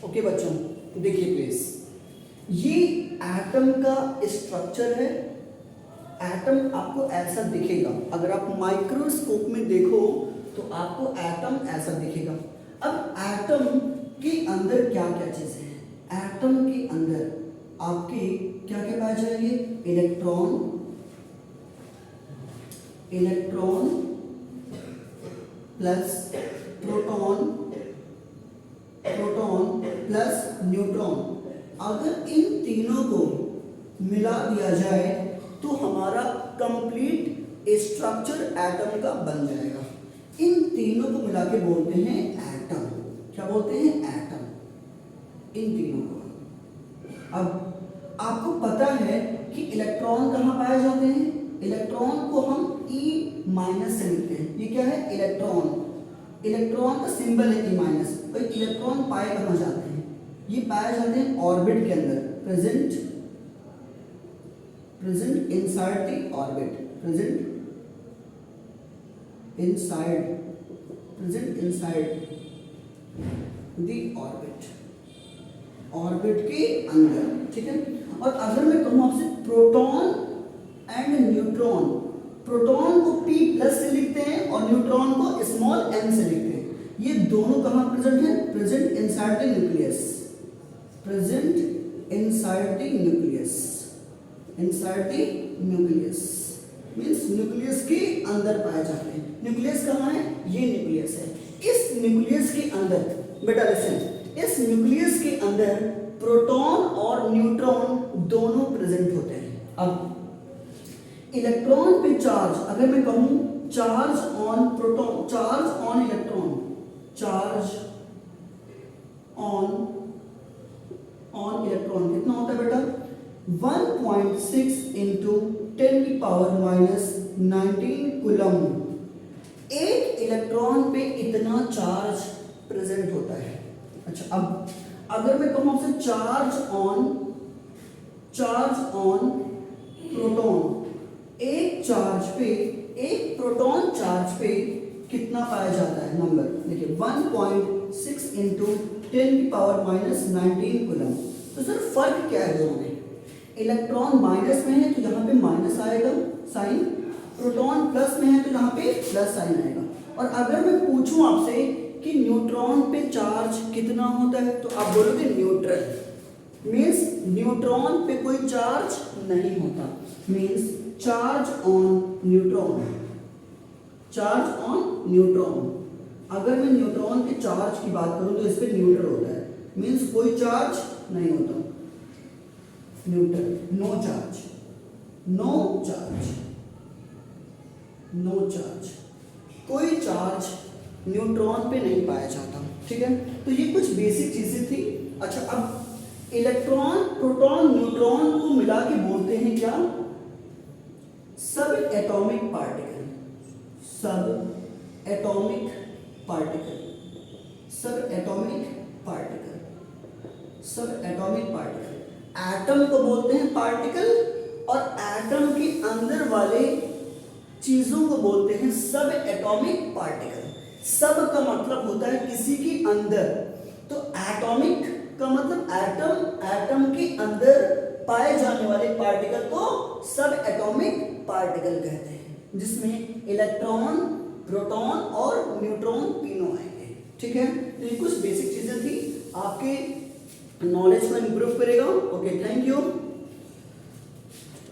Okay बच्चों, देखिए please, ये एटम का स्ट्रक्चर है। एटम आपको ऐसा दिखेगा, अगर आप माइक्रोस्कोप में देखो तो आपको एटम ऐसा दिखेगा। अब एटम के अंदर क्या क्या चीजें हैं? एटम के अंदर आपके क्या क्या पाए जाएंगे? Electron, electron plus proton, proton plus neutron. अगर इन तीनों को मिला दिया जाए तो हमारा कंप्लीट स्ट्रक्चर एटम का बन जाएगा। इन तीनों को मिला के बोलते हैं एटम। क्या बोलते हैं? एटम। इन तीनों को। अब आपको पता है कि इलेक्ट्रॉन कहाँ पाए जाते हैं? इलेक्ट्रॉन को हम E- से लिखते हैं। ये क्या है? इलेक्ट्रॉन। इलेक्ट्रॉन का सिंबल है E-। तो इलेक्ट्रॉन पाए कहाँ जाते हैं? ये पाए जाते हैं ऑर्बिट के अंदर, present inside the orbit, present inside the orbit, orbit के अंदर। ठीक है। और अगर मैं कहूँ आपसे प्रोटॉन एंड न्यूट्रॉन, प्रोटॉन को P+ से लिखते हैं और न्यूट्रॉन को स्मॉल n से लिखते हैं। ये दोनों कहाँ प्रेजेंट है? Present inside the nucleus, present inside the nucleus, inside the nucleus means nucleus के अंदर पाए जाते हैं। न्यूक्लियस कहाँ है? ये न्यूक्लियस है। इस न्यूक्लियस के अंदर, बेटा लिसन, इस न्यूक्लियस के अंदर प्रोटॉन और न्यूट्रॉन दोनों प्रेजेंट होते हैं। अब इलेक्ट्रॉन पे चार्ज, अगर मैं कहूँ charge on proton, charge on electron, charge on electron कितना होता है बेटा? 1.6 इंटू 10⁻⁻19 कूलम। एक इलेक्ट्रॉन पे इतना चार्ज प्रेजेंट होता है। अच्छा, अब अगर मैं कहूँ आपसे चार्ज ऑन प्रोटॉन, एक प्रोटॉन चार्ज पे कितना पाया जाता है नंबर? देखिए 1.6 इंटू 10⁻⁻19 कूलम। तो सर फर्क क्या है दोनों में? इलेक्ट्रॉन माइनस में है तो यहाँ पे माइनस आएगा साइन, प्रोटॉन प्लस में है तो यहाँ पे प्लस साइन आएगा। और अगर मैं पूछूं आपसे कि न्यूट्रॉन पे चार्ज कितना होता है तो आप बोलोगे न्यूट्रल, मीन्स न्यूट्रॉन पे कोई चार्ज नहीं होता, means charge on neutron, charge on neutron. अगर मैं न्यूट्रॉन के चार्ज की बात करूं तो इस पे न्यूट्रल होता है, मीन्स कोई चार्ज नहीं होता, neutral, no charge, no charge, no charge, कोई चार्ज न्यूट्रॉन पे नहीं पाया जाता। ठीक है, तो ये कुछ बेसिक चीजें थी। अच्छा, अब इलेक्ट्रॉन, प्रोटॉन, न्यूट्रॉन को मिला के बोलते हैं क्या? सब एटॉमिक पार्टिकल, सब एटॉमिक पार्टिकल, सब एटॉमिक पार्टिकल, सब एटॉमिक पार्टिकल। एटम को बोलते हैं पार्टिकल और एटम के अंदर वाले चीजों को बोलते हैं सब एटॉमिक पार्टिकल। सब का मतलब होता है किसी के अंदर, तो एटॉमिक का मतलब एटम, एटम के अंदर पाए जाने वाले पार्टिकल को सब एटॉमिक पार्टिकल कहते हैं, जिसमें इलेक्ट्रॉन, प्रोटॉन और न्यूट्रॉन तीनों आएंगे। ठीक है, तो ये कुछ बेसिक चीजें थी, आपके नॉलेज को इंप्रूव करेगा। Okay, thank you.